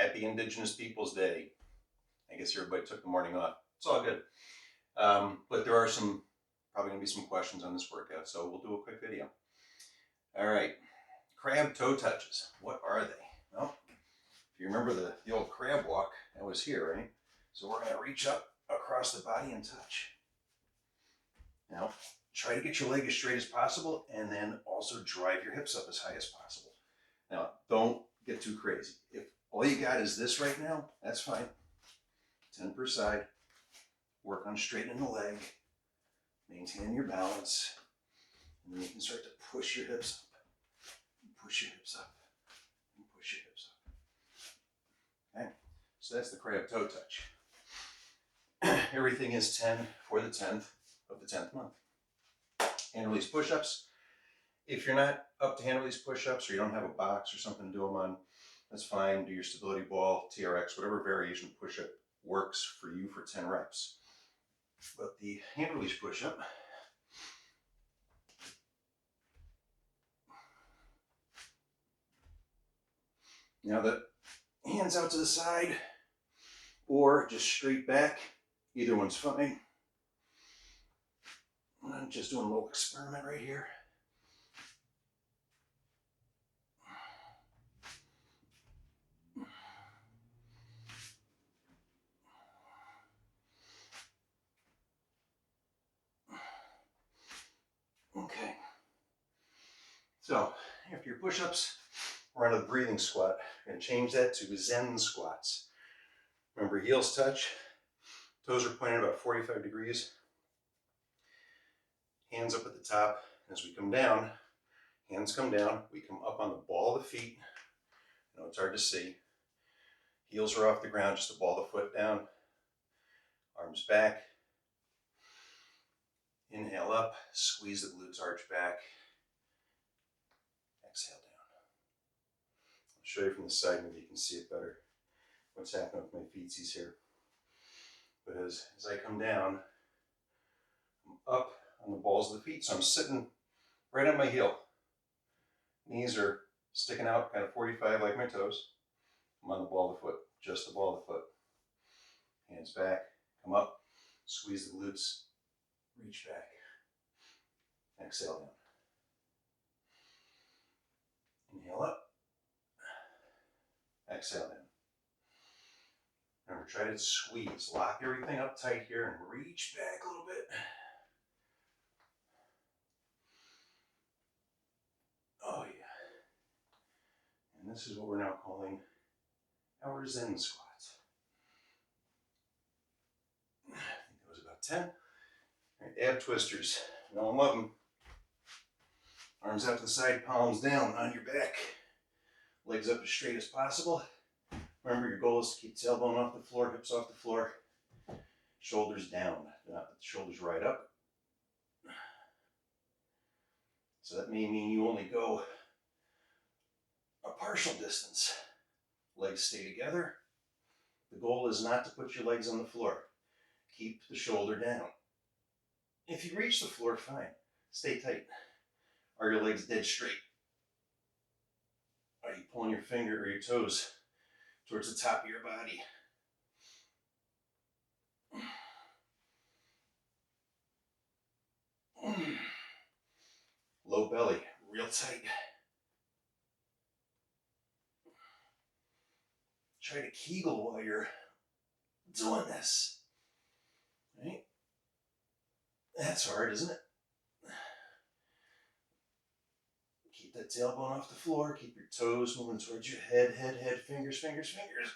Happy Indigenous Peoples Day. I guess everybody took the morning off. It's all good. But there are probably gonna be some questions on this workout, so we'll do a quick video. All right, crab toe touches. What are they? Well, if you remember the old crab walk, that was here, right? So we're gonna reach up across the body and touch. Now, try to get your leg as straight as possible and then also drive your hips up as high as possible. Now, don't get too crazy. If all you got is this right now, that's fine. 10 per side. Work on straightening the leg. Maintain your balance. And then you can start to push your hips up. And push your hips up. And push your hips up. Okay? So that's the crab toe touch. Everything is 10 for the 10th of the 10th month. Hand release push-ups. If you're not up to hand release push-ups or you don't have a box or something to do them on, that's fine. Do your stability ball, TRX, whatever variation push-up works for you for 10 reps. But the hand release push-up, now the hands out to the side or just straight back, either one's fine. I'm just doing a little experiment right here. Okay. So after your push-ups, we're on to the breathing squat. We're going to change that to Zen squats. Remember, heels touch, toes are pointed about 45 degrees. Hands up at the top. As we come down, hands come down. We come up on the ball of the feet. I know it's hard to see. Heels are off the ground, just the ball of the foot down. Arms back. Inhale up, squeeze the glutes, arch back. Exhale down. I'll show you from the side, maybe you can see it better. What's happening with my feetsies here. But as I come down, I'm up on the balls of the feet. So I'm sitting right on my heel. Knees are sticking out kind of 45 like my toes. I'm on the ball of the foot, just the ball of the foot. Hands back, come up, squeeze the glutes, reach back. Exhale down. Inhale up. Exhale down. Remember, try to squeeze. Lock everything up tight here and reach back a little bit. Oh, yeah. And this is what we're now calling our Zen squats. I think that was about 10. All right, ab twisters. No one love them. Arms out to the side, palms down on your back. Legs up as straight as possible. Remember, your goal is to keep the tailbone off the floor, hips off the floor, shoulders down. Do not put the shoulders right up. So that may mean you only go a partial distance. Legs stay together. The goal is not to put your legs on the floor. Keep the shoulder down. If you reach the floor, fine. Stay tight. Are your legs dead straight? Are you pulling your finger or your toes towards the top of your body? Low belly, real tight. Try to Kegel while you're doing this. Right? That's hard, isn't it? Keep that tailbone off the floor. Keep your toes moving towards your head, fingers, fingers, fingers.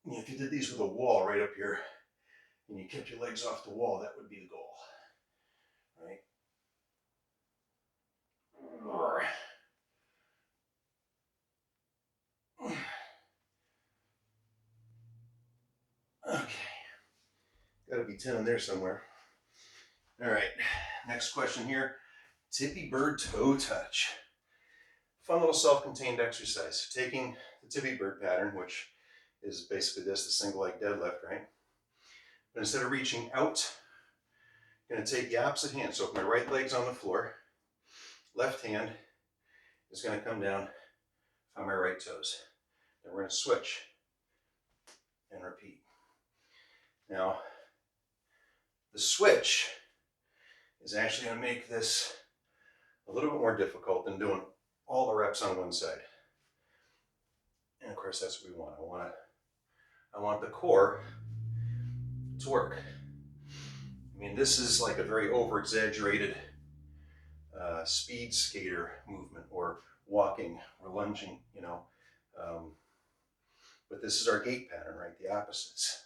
If you did these with a wall right up here, and you kept your legs off the wall, that would be the goal. Right? Okay. Got to be 10 in there somewhere. All right. Next question here. Tippy bird toe touch. Fun little self-contained exercise. Taking the tippy bird pattern, which is basically this, the single leg deadlift, right? But instead of reaching out, I'm going to take the opposite hand. So if my right leg's on the floor, left hand is going to come down on my right toes. Then we're going to switch and repeat. Now, the switch is actually going to make this a little bit more difficult than doing all the reps on one side. And of course, that's what we want. I want the core to work. I mean, this is like a very over-exaggerated speed skater movement, or walking or lunging, you know. But this is our gait pattern, right? The opposites.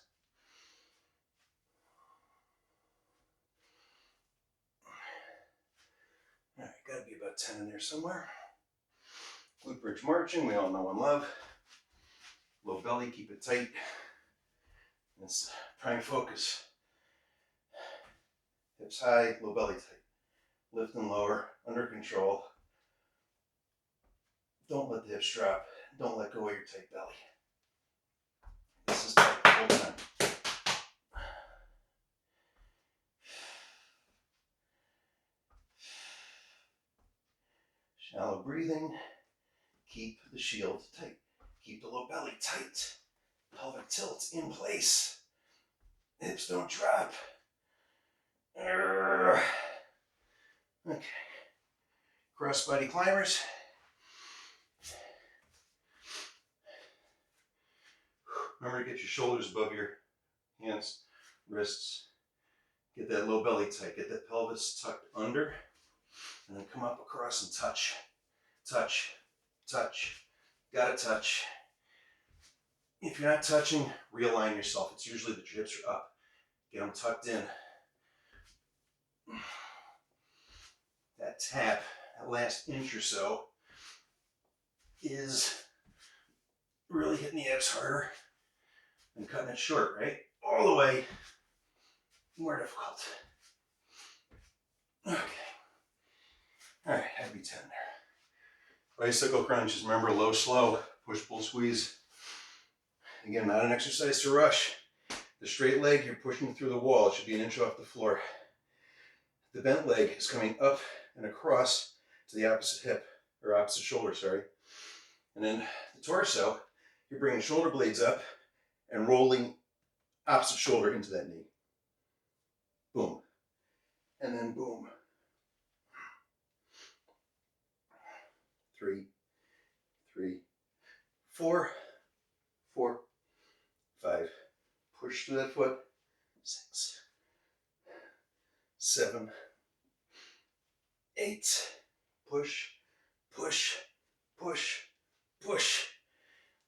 All right, got to be about 10 in there somewhere. Glute bridge marching, we all know and love. Low belly, keep it tight. Let's try and focus. Hips high, low belly tight. Lift and lower, under control. Don't let the hips drop. Don't let go of your tight belly. This is tight the whole time. Shallow breathing. Keep the shield tight. Keep the low belly tight. Pelvic tilt in place. Hips don't drop. Okay. Cross body climbers. Remember to get your shoulders above your hands, wrists. Get that low belly tight. Get that pelvis tucked under. And then come up across and touch. Touch. Touch. Gotta touch. If you're not touching, realign yourself. It's usually that your hips are up. Get them tucked in. That tap, that last inch or so, is really hitting the abs harder and cutting it short, right? All the way, more difficult. Okay. All right, had to be 10 there. Bicycle crunches, remember low, slow, push, pull, squeeze. Again, not an exercise to rush. The straight leg, you're pushing through the wall. It should be an inch off the floor. The bent leg is coming up and across to the opposite hip, or opposite shoulder, sorry. And then the torso, you're bringing shoulder blades up and rolling opposite shoulder into that knee. Boom. And then boom. 3, 3, 4, 4, 5. Push through that foot. 6, 7, 8. Push, push, push, push.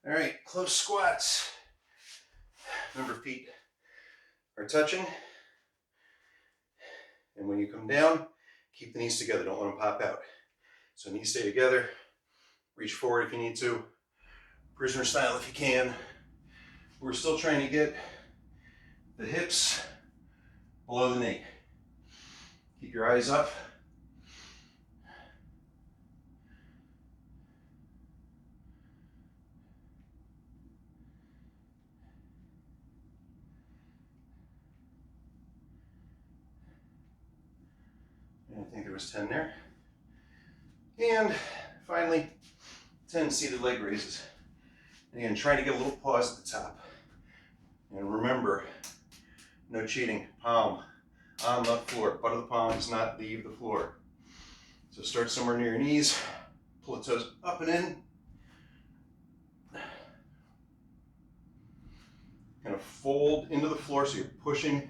All right, close squats. Remember, feet are touching. And when you come down, keep the knees together. Don't let them pop out. So knees stay together. Reach forward if you need to. Prisoner style if you can. We're still trying to get the hips below the knee. Keep your eyes up. And I think there was 10 there. And finally, 10 seated leg raises. And again, trying to get a little pause at the top. And remember, no cheating. Palm on the floor. Butt of the palm does not leave the floor. So start somewhere near your knees. Pull the toes up and in. Kind of fold into the floor so you're pushing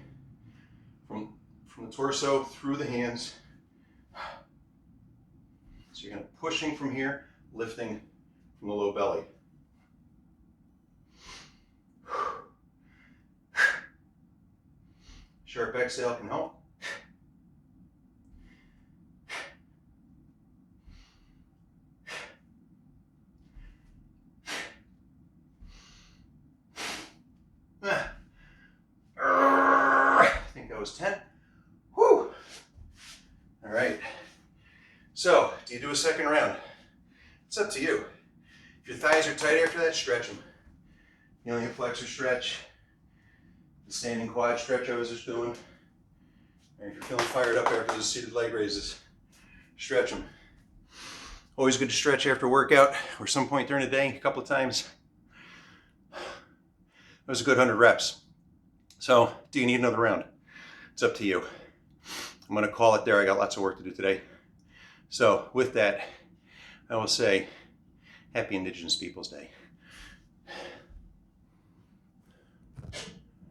from the torso through the hands. So you're kind of pushing from here, lifting from the low belly. Sharp exhale can help. I think that was 10. Whew. All right. So, do you do a second round? It's up to you. If your thighs are tight after that, stretch them. You know, hip flexor stretch, the standing quad stretch I was just doing. If you're feeling fired up after those seated leg raises, stretch them. Always good to stretch after workout or some point during the day, a couple of times. That was a good 100 reps. So, do you need another round? It's up to you. I'm going to call it there. I got lots of work to do today. So, with that, I will say, Happy Indigenous Peoples Day.